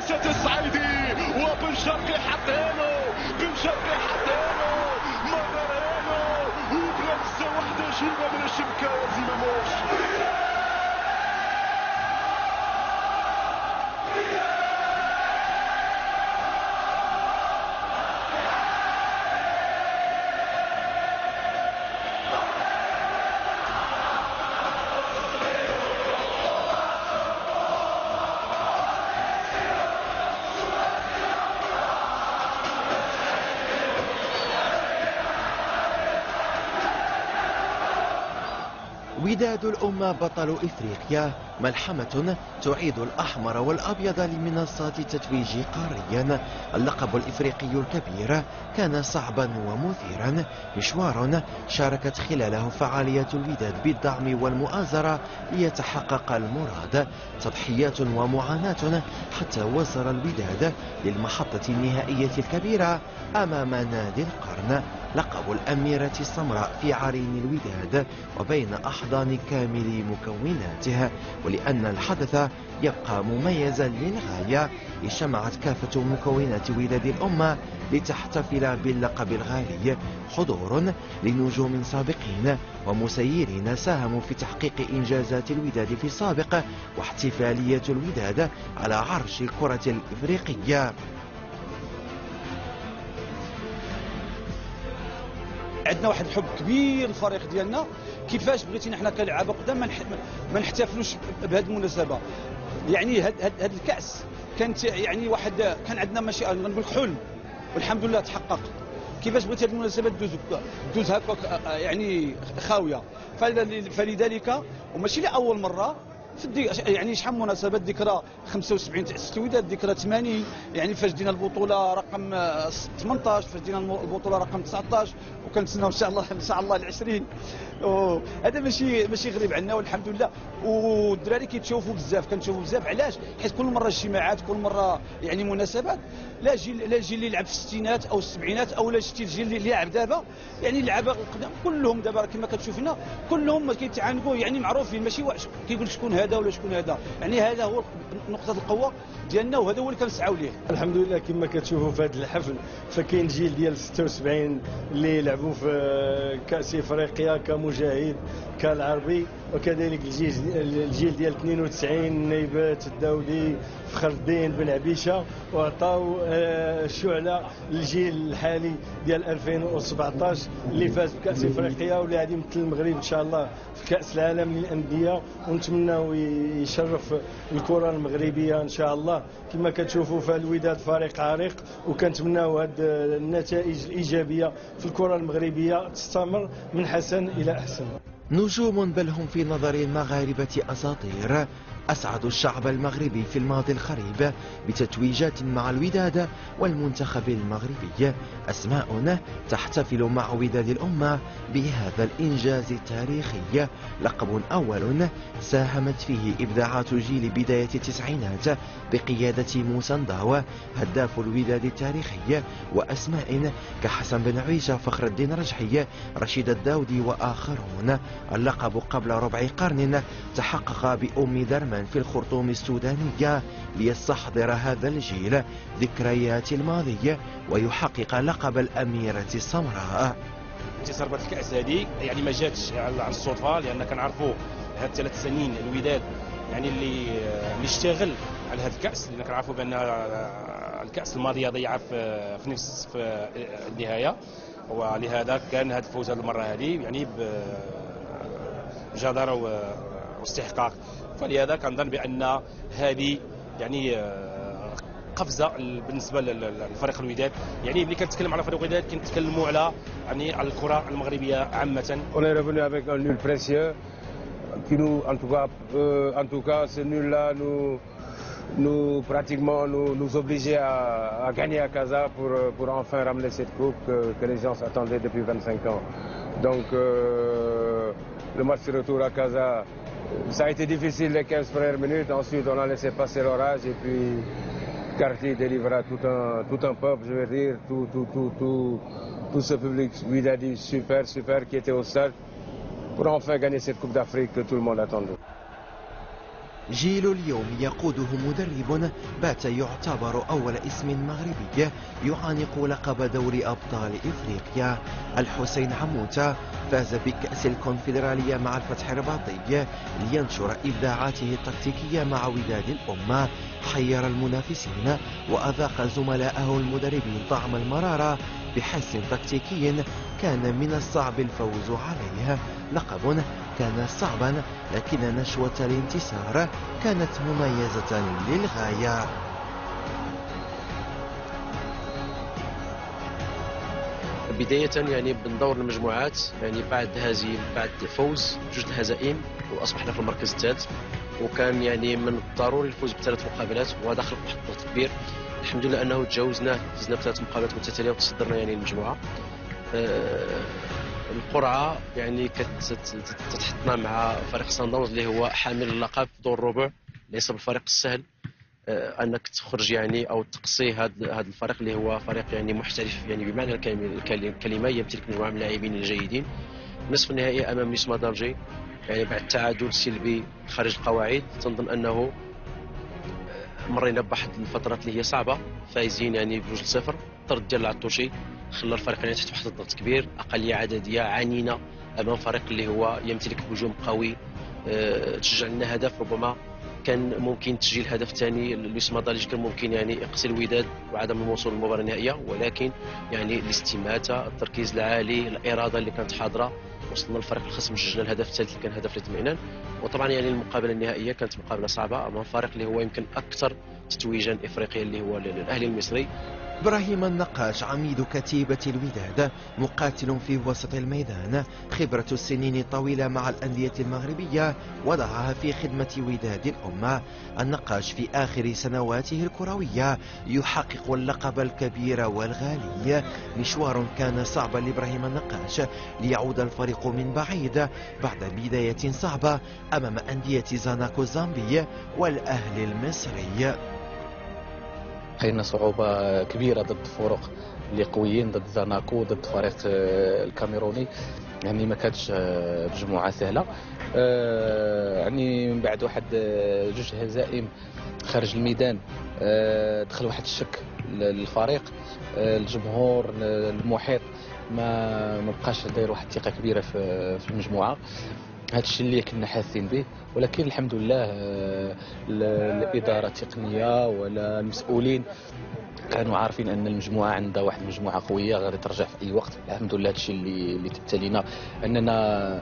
لمسة الصعيدي وبن شرقي حطينو، بن شرقي حطينو مغرينو وبلمسة واحدة جينا من الشبكة زيماموش. وداد الأمة بطل إفريقيا، ملحمة تعيد الأحمر والأبيض لمنصات التتويج قاريا. اللقب الإفريقي الكبير كان صعبا ومثيرا، مشوار شاركت خلاله فعالية الوداد بالدعم والمؤازرة ليتحقق المراد، تضحيات ومعاناة حتى وصل الوداد للمحطة النهائية الكبيرة أمام نادي القرن، لقب الأميرة السمراء في عرين الوداد وبين أحضان كامل مكوناته. ولأن الحدث يبقى مميزا للغاية، اجتمعت كافة مكونات وداد الأمة لتحتفل باللقب الغالي، حضور لنجوم سابقين ومسيرين ساهموا في تحقيق إنجازات الوداد في السابق، واحتفالية الوداد على عرش الكرة الإفريقية. عندنا واحد الحب كبير للفريق ديالنا، كيفاش بغيتينا حنا كلاعب قدام ما نحتفلوش بهذه المناسبه. يعني هاد الكاس كانت يعني واحد كان عندنا ماشي نقول لك حلم، والحمد لله تحقق. كيفاش بغيتي هذه المناسبه دوز هكاك يعني خاويه، فلذلك وماشي لاول مره يعني شحال من مناسبات، ذكرى 75 تأسيس الوداد، ذكرى 80 يعني فاش دينا البطوله رقم 18، فاش دينا البطوله رقم 19، وكنتسناو ان شاء الله ال20. هذا ماشي غريب عنا والحمد لله. والدراري كنشوفوا بزاف، علاش؟ حيت كل مره اجتماعات، كل مره يعني مناسبات، لا الجيل اللي يلعب في الستينات او السبعينات او لا شتي الجيل اللي يلعب دابا، يعني اللعابه القدام كلهم دابا كما كتشوف هنا كلهم كيتعانقوا، يعني معروفين، ماشي واحد كيقول شكون هذا ولا شكون هذا، يعني هذا هو نقطه القوه ديالنا وهذا هو اللي كنسعاو ليه. الحمد لله كما كتشوفوا في هذا الحفل، فكاين جيل ديال 76 اللي لعبوا في كاس افريقيا كمجاهد كالعربي، وكذلك الجيل ديال 92 نيبات الداودي فخر الدين بن عبيشه، وعطاو الشعله للجيل الحالي ديال 2017 اللي فاز بكاس افريقيا، واللي غادي يمثل المغرب ان شاء الله في كاس العالم للانديه، ونتمناو يشرف الكره المغربيه ان شاء الله. كما كتشوفوا فالوداد فريق عريق، وكنتمناو هذه النتائج الايجابيه في الكره المغربيه تستمر من حسن الى احسن. نجوم بل هم في نظر المغاربة أساطير، أسعدوا الشعب المغربي في الماضي القريب بتتويجات مع الوداد والمنتخب المغربي، أسماء تحتفل مع وداد الأمة بهذا الإنجاز التاريخي، لقب أول ساهمت فيه إبداعات جيل بداية التسعينات بقيادة موسى نداوة هداف الوداد التاريخي، وأسماء كحسن بن عيسى، فخر الدين رجحي، رشيد الداودي وآخرون. اللقب قبل ربع قرن تحقق بأم درمان في الخرطوم السودانية ليستحضر هذا الجيل ذكريات الماضي ويحقق لقب الأميرة السمراء. انتصار بهذه الكأس هذه يعني ما جاتش على الصدفة، لأن كنعرفوا هاد 3 سنين الوداد يعني اللي اشتغل على هذا الكأس، لأن كنعرفوا بأن الكأس الماضية ضيعها في نفس النهاية، ولهذا كان هذا الفوز هذه المرة هذه يعني بجدارة واستحقاق. فلهذا كنظن بأن هذه يعني قفزه بالنسبه للفريق الوداد. يعني ملي كنتكلم على فريق الوداد كنتكلموا على يعني الكره المغربيه عامه. On est revenu avec un nul précieux qui nous en tout cas ce nul là nous pratiquement nous obligeait à gagner à Casa pour enfin ramener cette coupe que les gens attendaient depuis 25 ans. Donc le match de retour à Casa, ça a été difficile les 15 premières minutes. Ensuite on a laissé passer l'orage et puis Cartier délivra tout un peuple, je veux dire, tout ce public lui a dit super qui était au stade pour enfin gagner cette Coupe d'Afrique que tout le monde attendait. جيل اليوم يقوده مدرب بات يعتبر أول اسم مغربي يعانق لقب دوري أبطال إفريقيا. الحسين عموتة فاز بكأس الكونفدرالية مع الفتح الرباطي لينشر إبداعاته التكتيكية مع وداد الأمة. حير المنافسين وأذاق زملائه المدربين طعم المرارة بحس تكتيكي كان من الصعب الفوز عليه. لقب كان صعبا لكن نشوة الانتصار كانت مميزة للغاية. بداية يعني بندور المجموعات، يعني بعد فوز 2 هزائم وأصبحنا في المركز الثالث، وكان يعني من الضروري الفوز ب3 مقابلات، وهذا خلق واحد الضغط كبير. الحمد لله أنه تجاوزناه، فزنا ب3 مقابلات متتالية وتصدرنا يعني المجموعة. القرعة يعني كتحطنا مع فريق صن داونز اللي هو حامل اللقب في دور الربع، ليس بالفريق السهل انك تخرج يعني او تقصي هذا الفريق اللي هو فريق يعني محترف يعني بمعنى الكلمه، يمتلك مجموعه من اللاعبين الجيدين. نصف النهائي امام نيس مادارجي يعني بعد تعادل سلبي خارج القواعد، تنظن انه مرينا بواحد الفترات اللي هي صعبه، فايزين يعني ب2-0. الطرد ديال العطوشي خلى الفريق يعني تحت واحد الضغط كبير، اقليه عدديه عنينه امام فريق اللي هو يمتلك هجوم قوي. تشجع لنا هدف، ربما كان ممكن تسجيل هدف ثاني لويس مادارجي، كان ممكن يعني يقصي الوداد وعدم الوصول للمباراه النهائيه، ولكن يعني الاستماته، التركيز العالي، الاراده اللي كانت حاضره، وصلنا للفريق الخصم سجلنا الهدف الثالث اللي كان هدف الاطمئنان. وطبعا يعني المقابله النهائيه كانت مقابله صعبه امام فريق اللي هو يمكن اكثر تتويجا افريقيا اللي هو الاهلي المصري. إبراهيم النقاش عميد كتيبة الوداد مقاتل في وسط الميدان، خبرة السنين الطويلة مع الأندية المغربية وضعها في خدمة وداد الأمة. النقاش في آخر سنواته الكروية يحقق اللقب الكبير والغالي. مشوار كان صعبا لإبراهيم النقاش ليعود الفريق من بعيد بعد بداية صعبة أمام أندية زاناكو الزامبي والأهلي المصري. لقينا صعوبة كبيرة ضد فرق اللي قويين، ضد زاناكو، ضد فريق الكاميروني، يعني ما كانتش مجموعة سهلة. يعني من بعد واحد 2 هزائم خارج الميدان دخل واحد الشك للفريق، الجمهور المحيط ما بقاش داير واحد الثقة كبيرة في المجموعة. هذا الشيء اللي كنا حاسين به، ولكن الحمد لله الإدارة التقنية ولا المسؤولين كانوا عارفين أن المجموعة عندها واحد المجموعة قوية غادي ترجع في أي وقت. الحمد لله هذا الشيء اللي تبتلينا أننا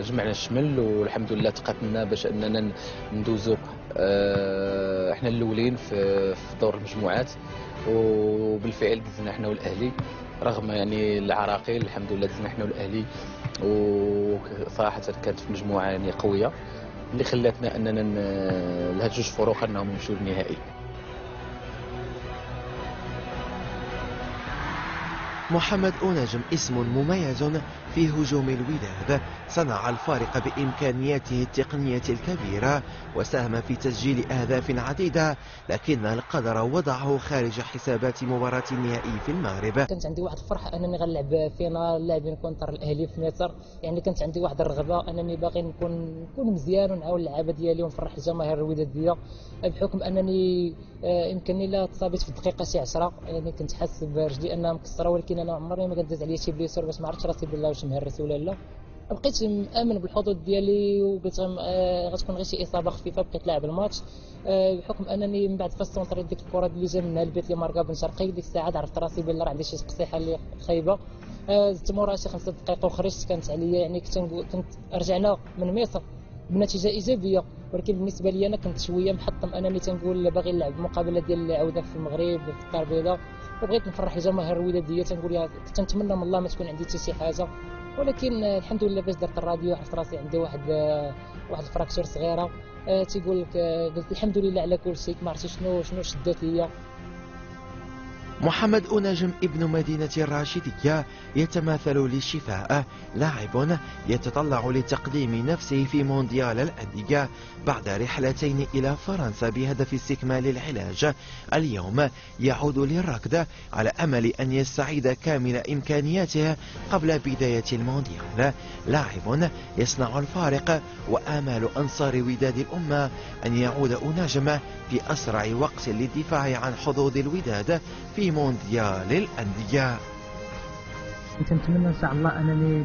جمعنا الشمل، والحمد لله تقاتلنا باش أننا ندوزو احنا الأولين في دور المجموعات، وبالفعل دزنا احنا والأهلي رغم يعني العراقيل. الحمد لله دزنا احنا والأهلي، وصراحة كانت في مجموعة يعني قوية اللي خلاتنا أننا لهاد 2 فروق أنهم يمشوا للنهائي. محمد أونجم اسم مميز في هجوم الوداد، صنع الفارق بإمكانياته التقنية الكبيرة وساهم في تسجيل أهداف عديدة، لكن القدر وضعه خارج حسابات مباراة النهائي في المغرب. كانت عندي واحد الفرحة أنني غنلعب فينال لاعبين كونتر الأهلي في مصر، يعني كانت عندي واحد الرغبة أنني باغي نكون مزيان ونعاون اللعابة ديالي ونفرح الجماهير الودادية، بحكم أنني يمكنني لا تصابت في الدقيقة شي 10، يعني كنت حاسس برجلي أنها مكسرة، ولكن أنا عمرني ما كداز عليا شي بليسور باش ما عرفتش راسي بالله واش مهرس ولا لا. بقيت مآمن بالحظوظ ديالي وقلت غتكون غير شي إصابة خفيفة، بقيت لاعب الماتش بحكم أنني من بعد فاس سونطري ديك الكرة اللي جا منها البيت اللي ماركا بن شرقي، ديك الساعة عرفت راسي بلي راه عندي شي تقصيحة اللي خايبة. زدت موراها شي 5 دقائق وخرجت، كانت عليا يعني كنت رجعنا من مصر بنتيجة إيجابية، ولكن بالنسبة لي أنا كنت شوية محطم أنني تنقول باغي نلعب مقابلة ديال العودة في المغرب في الدار البيضاء، وبغيت نفرح الجماهير الودادية. تنقول كنت نتمنى من الله ما تكون عندي حتى شي حاجة، ولكن الحمد لله باش درت الراديو عرفت راسي عندي واحد الفراكشور صغيرة. تيقول لك قلت الحمد لله على كل شيء، ما عرفتش شنو شدات ليا. محمد أنجم ابن مدينة الراشدية يتماثل للشفاء، لاعب يتطلع لتقديم نفسه في مونديال الأندية بعد رحلتين إلى فرنسا بهدف استكمال العلاج. اليوم يعود للركض على أمل أن يستعيد كامل إمكانياته قبل بداية المونديال. لاعب يصنع الفارق، وآمال أنصار وداد الأمة أن يعود أنجم في أسرع وقت للدفاع عن حظوظ الوداد في مونديال الأندية. نتمنى ان شاء الله انني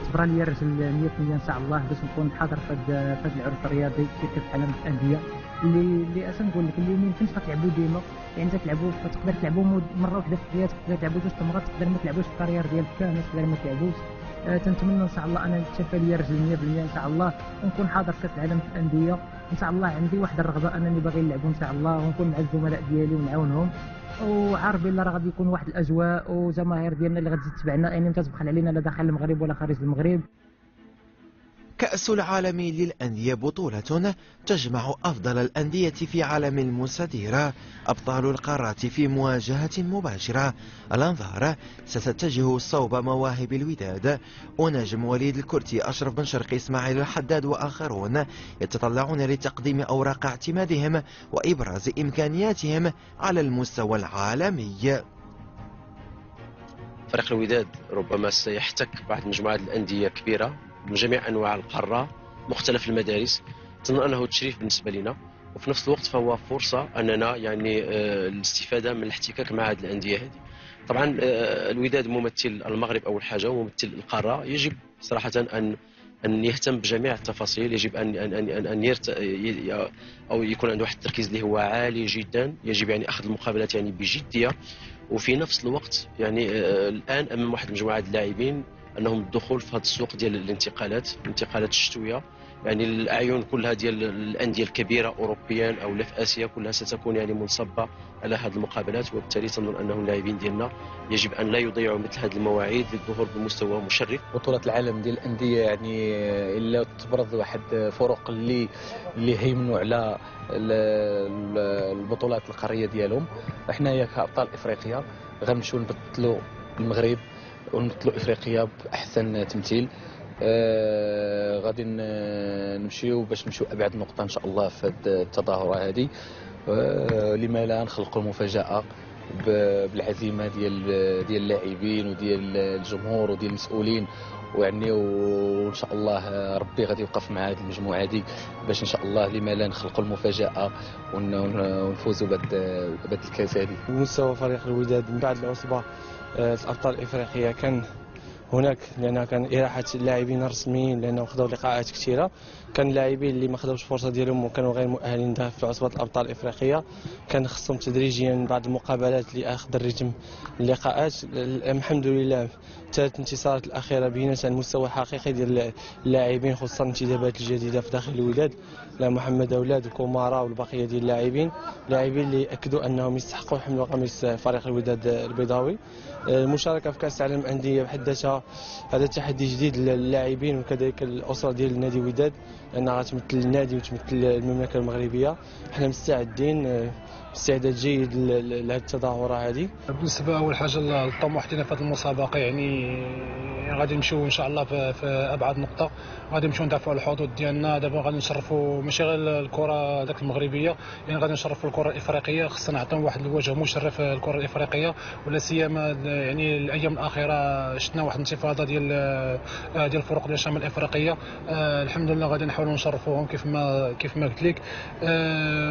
تبرى لي الرجل 100% ان شاء الله باش نكون حاضر في هذا العرض الرياضي في كاس العالم الانديه اللي اصلا نقول لك اللي ما يمكنش تلعبوا ديما، يعني تلعبوا تقدر تلعبوا مره واحده في حياتك، تقدر تلعبوا جوج مرات، تقدر ما تلعبوش في الكارير ديالك كامل، تقدر ما تلعبوش. تنتمنى ان شاء الله انا تشافى لي الرجل 100% ان شاء الله ونكون حاضر في كاس العالم في الانديه ان شاء الله. عندي واحد الرغبه انني باغي نلعبوا ان شاء الله ونكون مع الزملاء ديالي ونعاونهم، وعارف بلي راه غادي يكون واحد الاجواء وجماهير ديالنا اللي غادي تتبعنا، يعني ما تتبخل علينا لا داخل المغرب ولا خارج المغرب. كأس العالم للأندية بطولة تجمع أفضل الأندية في عالم المستدير، أبطال القارات في مواجهة مباشرة. الأنظار ستتجه صوب مواهب الوداد، ونجم وليد الكرتي، أشرف بن شرقي، إسماعيل الحداد وآخرون يتطلعون لتقديم أوراق اعتمادهم وإبراز إمكانياتهم على المستوى العالمي. فريق الوداد ربما سيحتك بعض مجموعات الأندية كبيرة من جميع أنواع القارة، مختلف المدارس. أظن أنه تشريف بالنسبة لنا، وفي نفس الوقت فهو فرصة أننا يعني الاستفادة من الاحتكاك مع هذه الأندية هذه. طبعا الوداد ممثل المغرب أول حاجة وممثل القارة، يجب صراحة أن يهتم بجميع التفاصيل، يجب أن أو يكون عنده واحد التركيز اللي هو عالي جدا، يجب يعني أخذ المقابلات يعني بجدية، وفي نفس الوقت يعني الآن أمام واحد مجموعة اللاعبين انهم الدخول في هذا السوق ديال الانتقالات الشتويه، يعني الاعين كلها ديال الانديه الكبيره اوروبيا او لا في اسيا كلها ستكون يعني منصبه على هذه المقابلات، وبالتالي تنظن انه اللاعبين ديالنا يجب ان لا يضيعوا مثل هذه المواعيد للظهور بمستوى مشرف. بطولة العالم ديال الانديه يعني الا تبرز واحد فرق اللي هيمنوا على البطولات القاريه ديالهم، حنايا كابطال افريقيا غنمشيو نبطلوا المغرب ونمثلوا افريقيا باحسن تمثيل. غادي نمشيو ابعد نقطه ان شاء الله في التظاهره هذه. لما لا نخلقوا المفاجاه بالعزيمه ديال اللاعبين وديال الجمهور وديال المسؤولين، ويعني وان شاء الله ربي غادي يوقف مع هذه المجموعه هذه باش ان شاء الله لما لا نخلقوا المفاجاه ونفوزوا بهذا الكاس هذه. مستوى فريق الوداد من بعد العصبه في ابطال افريقيا كان هناك، لان كان اراحه اللاعبين الرسميين لانهم خذوا لقاءات كثيره، كان اللاعبين اللي ما خذوش الفرصه ديالهم وكانوا غير مؤهلين في عصبه الابطال الافريقيه كان خصهم تدريجيا بعض المقابلات لاخذ الريتم اللقاءات. الحمد لله 3 انتصارات الاخيره بينت عن مستوى حقيقي ديال اللاعبين، خصوصا الانتدابات الجديده في داخل الوداد، لا محمد اولاد وكومارا والبقيه ديال اللاعبين اللي اكدوا انهم يستحقوا حمل قميص فريق الوداد البيضاوي. المشاركه في كاس العالم الانديه بحد ذاتها هذا تحدي جديد للاعبين وكذلك الاسره ديال نادي الوداد، لانها غتمثل النادي وتمثل المملكه المغربيه. احنا مستعدين استعداد جيد لهذه التظاهره هذه. بالنسبه اول حاجه للطموح ديالنا في هذه المسابقه، يعني غادي نمشيو ان شاء الله في ابعد نقطه، غادي نمشيو ندافعوا على الحظوظ ديالنا. دابا غادي نشرفوا ماشي غير الكره داك المغربيه، يعني غادي نشرفوا الكره الافريقيه، خصنا نعطيهم واحد الوجه مشرف الكره الافريقيه، ولا سيما يعني الايام الاخيره شفنا واحد الانتفاضه ديال الفرق ديال الشمال الافريقيه. الحمد لله غادي نحاولوا نشرفوهم كيف ما قلت لك.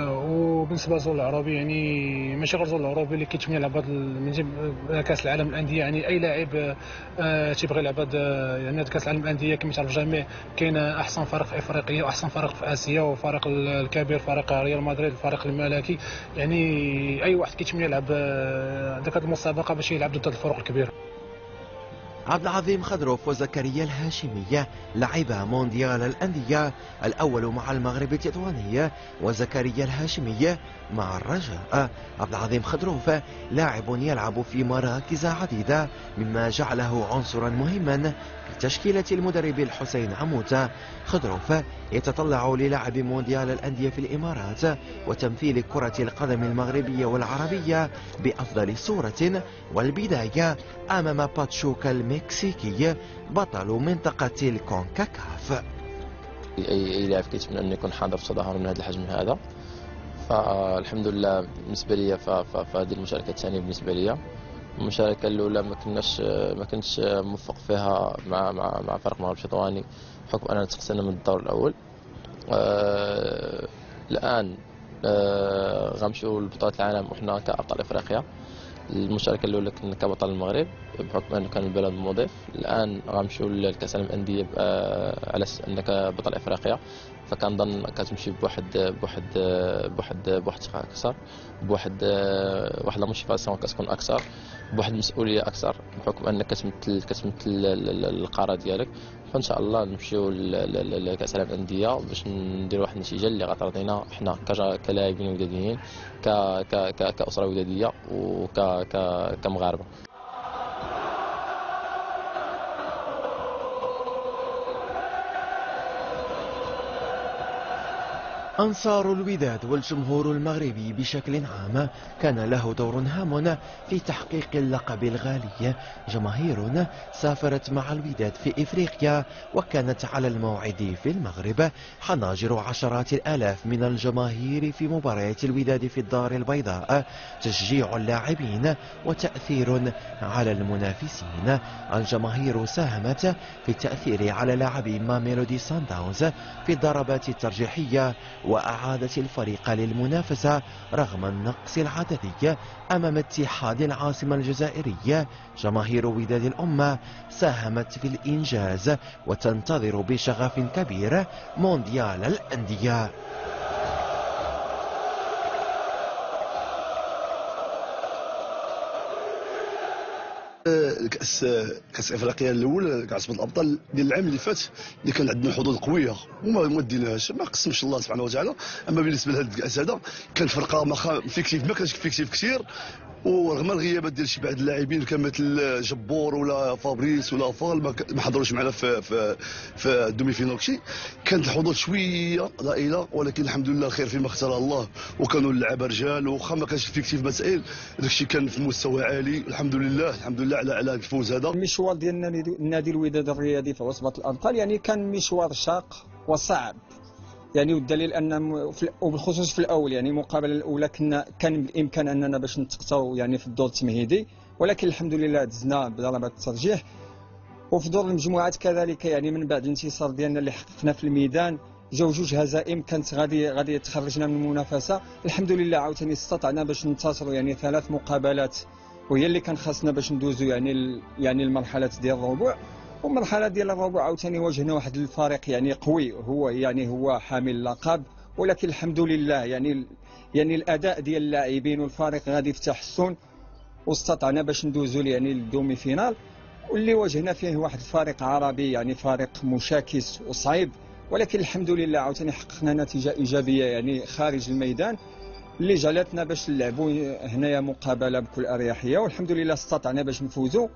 وبالنسبه للزول العربي، يعني ماشي غير الزول العربي اللي كيتمنى يلعب كاس العالم الانديه، يعني اي لاعب تيبغي يلعب يعني كاس العالم الانديه كما تعرف الجميع كاين احسن فرق في افريقيا واحسن فرق في اسيا، وفرق الكبير فريق ريال مدريد الفريق الملكي، يعني اي واحد كيتمنى يلعب ديك المسابقه باش يلعب ضد الفرق الكبيره. عبد العظيم خضروف وزكريا الهاشمي لعبا مونديال الأندية، الأول مع المغرب التطواني وزكريا الهاشمي مع الرجاء. عبد العظيم خضروف لاعب يلعب في مراكز عديدة، مما جعله عنصرا مهما في تشكيلة المدرب الحسين عموتة. خضروف يتطلع للعب مونديال الأندية في الإمارات وتمثيل كرة القدم المغربية والعربية بأفضل صورة، والبداية أمام باتشوكا المكسيكي بطل منطقة الكونكاكاف. أي لاعب كيتمنى أن يكون حاضر في تظاهر من هذا الحجم هذا، فالحمد لله بالنسبة لي فهذه المشاركة الثانية بالنسبة لي. المشاركة الأولى ما كنتش موفق فيها مع فريق المغرب التطواني بحكم أننا تخسرنا من الدور الأول. الآن غنمشيو لبطولة العالم وحنا كأبطال أفريقيا. المشاركة الأولى كنا كبطل المغرب بحكم أنه كان البلد المضيف. الآن غنمشيو لكأس العالم للأندية على أساس أنك بطل أفريقيا، فكنظن كتمشي بواحد الثقة أكثر، واحد لا موتيفاسيون كتكون أكثر، بواحد المسؤولية أكثر بحكم أنك كتمثل القارة ديالك. فإن شاء الله نمشيو لكأس العالم للأندية باش نديروا واحد النتيجة اللي غترضينا حنا كلاعبين وداديين كأسرة ودادية وكمغاربة. أنصار الوداد والجمهور المغربي بشكل عام كان له دور هام في تحقيق اللقب الغالي. جماهير سافرت مع الوداد في إفريقيا وكانت على الموعد في المغرب. حناجر عشرات الآلاف من الجماهير في مباريات الوداد في الدار البيضاء، تشجيع اللاعبين وتأثير على المنافسين. الجماهير ساهمت في التأثير على لاعبي ميلودي سانداونز في الضربات الترجيحية، وأعادت الفريق للمنافسة رغم النقص العددي أمام اتحاد العاصمة الجزائرية. جماهير وداد الأمة ساهمت في الإنجاز وتنتظر بشغف كبير مونديال الأندية. كاس افريقيا الاول كاس الابطال ديال العام اللي فات اللي كان عندنا حظوظ قويه وما ديناهاش، ما قسمش الله سبحانه وتعالى. اما بالنسبه لهذا الكاس هذا كان فرقه ما كانش فيكتيف كثير، ورغم الغيابات ديال شي بعض اللاعبين كمثل جبور ولا فابريس ولا فال ما حضروش معنا في الدومي فينال شي، كانت الحظوظ شويه ضئيله، ولكن الحمد لله الخير فيما اختار الله، وكانوا اللعابه رجال وخا ما كانش فيكتيف مسائل، داكشي كان في مستوى عالي. الحمد لله على الفوز هذا. المشوار ديال نادي الوداد الرياضي في عصبة الأبطال يعني كان مشوار شاق وصعب يعني، والدليل ان وبالخصوص في الاول يعني المقابله الاولى كان بالامكان اننا باش نتقطعوا يعني في الدور التمهيدي، ولكن الحمد لله دزنا بضربات الترجيح. وفي دور المجموعات كذلك يعني من بعد الانتصار ديالنا اللي حققنا في الميدان جوج هزائم كانت غادي تخرجنا من المنافسه. الحمد لله عاوتاني استطعنا باش ننتصروا يعني 3 مقابلات، وهي اللي كان خاصنا باش ندوزوا يعني المرحله ديال الربع. والمرحله ديال الربع عاوتاني واجهنا واحد الفريق يعني قوي، هو حامل اللقب، ولكن الحمد لله يعني الاداء ديال اللاعبين والفريق غادي في تحسن، واستطعنا باش ندوزوا يعني للدومي فينال، واللي واجهنا فيه واحد الفريق عربي يعني فريق مشاكس وصعيب، ولكن الحمد لله عاوتاني حققنا نتيجه ايجابيه يعني خارج الميدان اللي جعلتنا باش نلعبوا هنايا مقابله بكل اريحيه، والحمد لله استطعنا باش نفوزوا.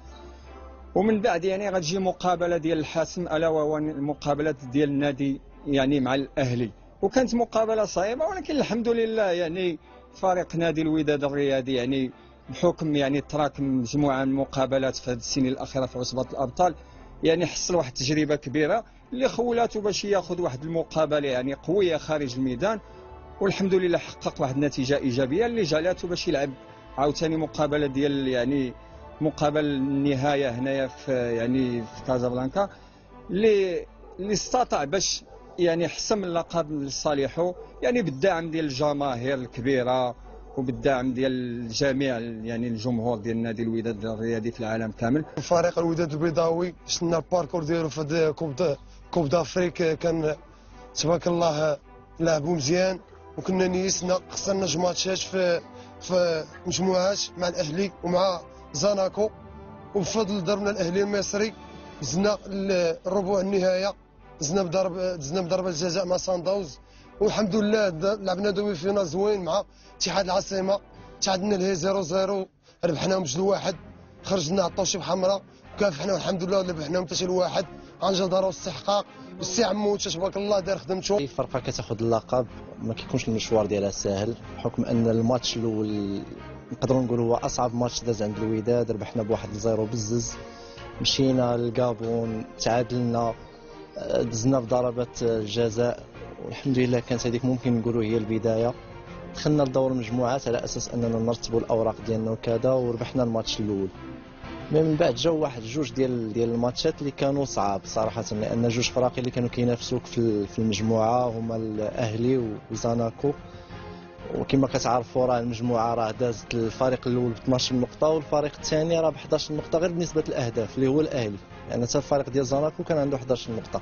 ومن بعد يعني غتجي مقابله ديال الحاسم الا وهو المقابله ديال النادي يعني مع الاهلي، وكانت مقابله صعيبه، ولكن الحمد لله يعني فريق نادي الوداد الرياضي يعني بحكم يعني تراكم مجموعه من المقابلات في هذه السنين الاخيره في عصبه الابطال يعني حصل واحد التجربه كبيره اللي خولاتو باش ياخذ واحد المقابله يعني قويه خارج الميدان، والحمد لله حقق واحد النتيجه ايجابيه اللي جعلته باش يلعب عاوتاني مقابله ديال يعني مقابل النهايه هنايا في كازابلانكا اللي استطاع باش يعني حسم اللقب لصالحه يعني بالدعم ديال الجماهير الكبيره وبالدعم ديال جميع يعني الجمهور ديال نادي الوداد الرياضي في العالم كامل. فريق الوداد البيضاوي شفنا الباركور ديالو في كوب دافريك كان تبارك الله لعبوا مزيان، وكنا نيسنا خسرنا جوج ماتشات في مجموعات مع الاهلي ومع زاناكو، وبفضل ضربنا الاهلي المصري زنا الربع النهايه، زنا بضربه الجزاء مع سان داونز، والحمد لله لعبنا دوي فينا زوين مع اتحاد العاصمه، تعادلنا لهي 0-0 ربحناهم 2-1، خرجنا على الطوشي بحمراء وكافحنا والحمد لله ربحناهم 3-1 عن جدارة واستحقاق. والسي عمود تبارك الله دار خدمته. اي فرقه كتاخذ اللقب ما كيكونش المشوار ديالها ساهل، بحكم ان الماتش الاول نقدروا نقولوا هو اصعب ماتش داز عند الوداد، ربحنا ب1-0 بزز، مشينا للكابون تعادلنا، دزنا بضربات الجزاء، والحمد لله كانت هذيك ممكن نقولوا هي البدايه. دخلنا لدور المجموعات على اساس اننا نرتبوا الاوراق ديالنا وكذا، وربحنا الماتش الاول. من بعد جاو واحد جوج ديال الماتشات اللي كانوا صعاب صراحه، لان جوج فراقي اللي كانوا كينافسوك في المجموعه هما الاهلي وزاناكو، وكما كتعرفوا راه المجموعه راه دازت الفريق الاول ب 12 نقطه والفريق الثاني راه ب 11 نقطه غير بالنسبه للاهداف اللي هو الاهلي، يعني حتى الفريق ديال زاناكو كان عنده 11 نقطه.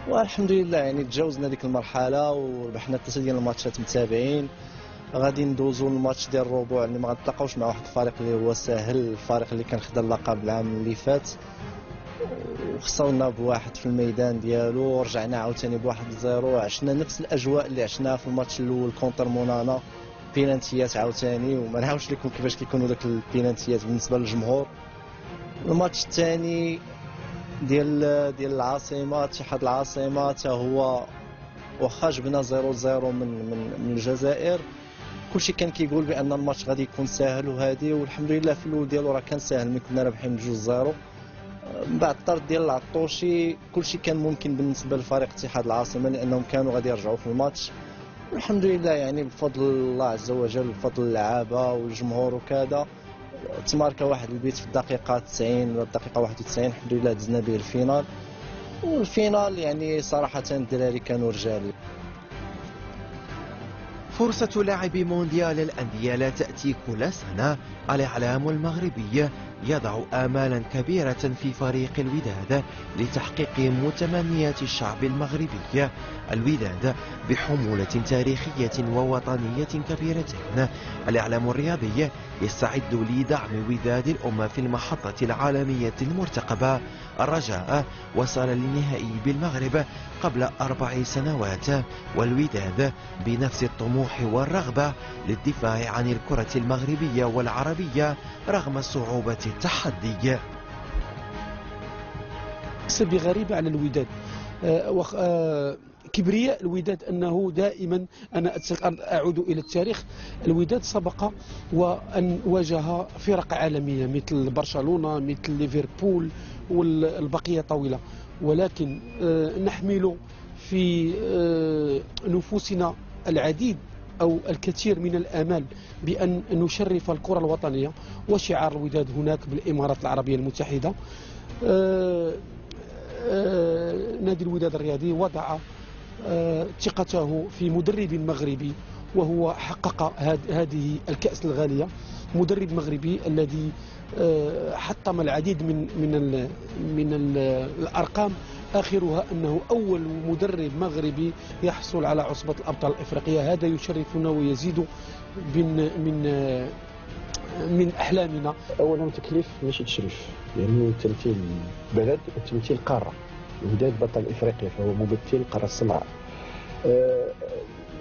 والحمد لله يعني تجاوزنا ديك المرحله وربحنا 3 ديال الماتشات متابعين. غادي ندوزو الماتش ديال الربع اللي ما غنتلاقاوش مع واحد الفريق اللي هو ساهل، الفريق اللي كان خدا اللقب العام اللي فات، وخسرنا بواحد في الميدان ديالو، ورجعنا عاوتاني ب1-0، عشنا نفس الاجواء اللي عشناها في الماتش الاول كونتر مونانا، بينانتيات عاوتاني، وما نعاودش لكم كيفاش كيكونوا داك البينانتيات بالنسبه للجمهور. الماتش الثاني ديال العاصمه اتحاد العاصمه حتى هو واخا جبنا 0-0 من الجزائر، كلشي كان كيقول بان الماتش غادي يكون ساهل وهادي، والحمد لله في الاول ديالو راه كان ساهل، ملي كنا رابحين 2-0. من بعد الطرد ديال العطوشي كلشي كان ممكن بالنسبه لفريق اتحاد العاصمه، لانهم كانوا غادي يرجعوا في الماتش، والحمد لله يعني بفضل الله عز وجل وبفضل اللعابه والجمهور وكذا تماركا واحد البيت في الدقيقه 90 ولا الدقيقه 91، الحمد لله دزنا به الفينال. والفينال يعني صراحه الدراري كانوا رجال. فرصة لاعب مونديال الأندية لا تأتي كل سنة. الإعلام المغربي يضع آمالا كبيرة في فريق الوداد لتحقيق متمنيات الشعب المغربي. الوداد بحمولة تاريخية ووطنية كبيرة. الإعلام الرياضي يستعد لدعم وداد الأمة في المحطة العالمية المرتقبة. الرجاء وصل للنهائي بالمغرب قبل 4 سنوات، والوداد بنفس الطموح والرغبة للدفاع عن الكرة المغربية والعربية رغم صعوبة التحدي. بغريبة على الوداد، كبرياء الوداد أنه دائما أنا أعود إلى التاريخ، الوداد سبق وأن واجه فرق عالمية مثل برشلونة مثل ليفربول والبقية طويلة، ولكن نحمل في نفوسنا العديد أو الكثير من الآمال بأن نشرف الكرة الوطنية. وشعار الوداد هناك بالإمارات العربية المتحدة. نادي الوداد الرياضي وضع ثقته في مدرب مغربي، وهو حقق هذه الكأس الغالية، مدرب مغربي الذي حطم العديد من الأرقام، آخرها أنه أول مدرب مغربي يحصل على عصبة الأبطال الإفريقية. هذا يشرفنا ويزيد من أحلامنا. أولا تكليف ماشي تشريف، يعني تمثيل بلد وتمثيل قارة. الوداد بطل إفريقيا فهو ممثل قارة السمراء.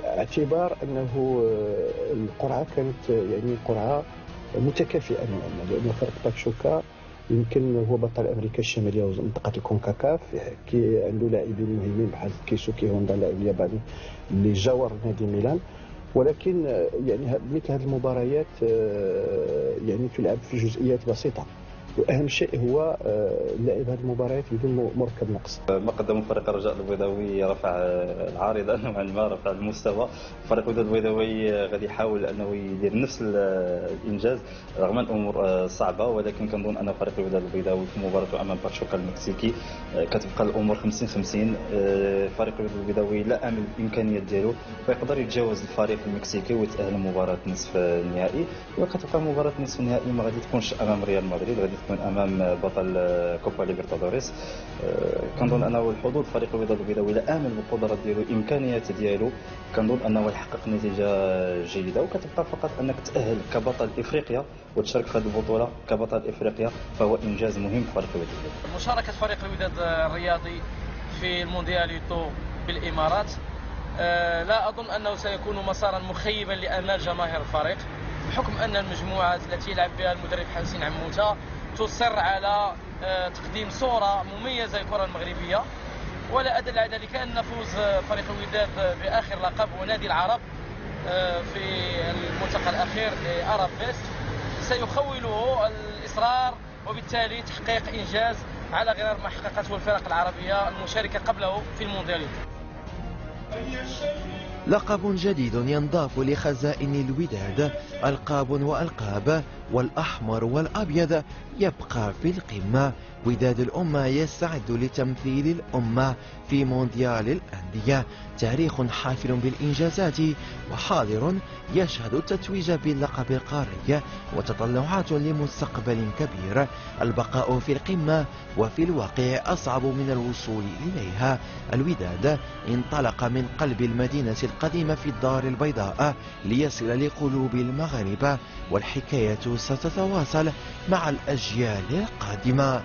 اعتبار أنه القرعة كانت يعني قرعة متكافئة، لأن فريق باكشوكا يمكن هو بطل امريكا الشماليه ومنطقه الكونكاكاف، كي عنده لاعبين مهمين بحال كيسوكي هوندا لاعب ياباني اللي جاور نادي ميلان، ولكن يعني مثل هذه المباريات يعني تلعب في جزئيات بسيطه، واهم شيء هو لعب هذه المباريات بدون مركب نقص. ما قدمه فريق الرجاء البيضاوي رفع العارضه نوعا ما، رفع المستوى. فريق الوداد البيضاوي غادي يحاول انه يدير نفس الانجاز رغم الامور صعبه، ولكن كنظن ان فريق الوداد البيضاوي في مباراته امام باتشوكا المكسيكي كتبقى الامور 50-50. فريق الوداد البيضاوي لا امل الامكانيات ديالو فيقدر يتجاوز الفريق المكسيكي ويتاهل لمباراه نصف النهائي، وكتبقى مباراه نصف النهائي ما غادي تكونش امام ريال مدريد، غادي تكون امام بطل كوبا ليبرتادوريس. كنظن انه الحظوظ فريق الوداد البيضاوي لا امن بالقدرات ديالو الامكانيات ديالو، كنظن انه يحقق نتيجه جيده، وكتبقى فقط انك تاهل كبطل افريقيا وتشارك في هذه البطوله كبطل افريقيا، فهو انجاز مهم فريق الوداد. مشاركه فريق الوداد الرياضي في الموندياليتو بالامارات لا اظن انه سيكون مسارا مخيبا لامال جماهير الفريق، بحكم ان المجموعات التي يلعب بها المدرب حسين عموته تصر على تقديم صوره مميزه للكره المغربيه، ولا ادل على ذلك ان فوز فريق الوداد باخر لقب ونادي العرب في الملتقى الاخير لارب فيست سيخوله الاصرار وبالتالي تحقيق انجاز على غرار ما حققته الفرق العربيه المشاركه قبله في المونديال. لقب جديد ينضاف لخزائن الوداد، ألقاب وألقاب، والأحمر والأبيض يبقى في القمة. وداد الأمة يستعد لتمثيل الأمة في مونديال الأندية، تاريخ حافل بالإنجازات وحاضر يشهد التتويج باللقب القاري وتطلعات لمستقبل كبير. البقاء في القمة وفي الواقع أصعب من الوصول إليها. الوداد انطلق من قلب المدينة القديمة في الدار البيضاء ليصل لقلوب المغاربة، والحكاية ستتواصل مع الأجيال القادمة.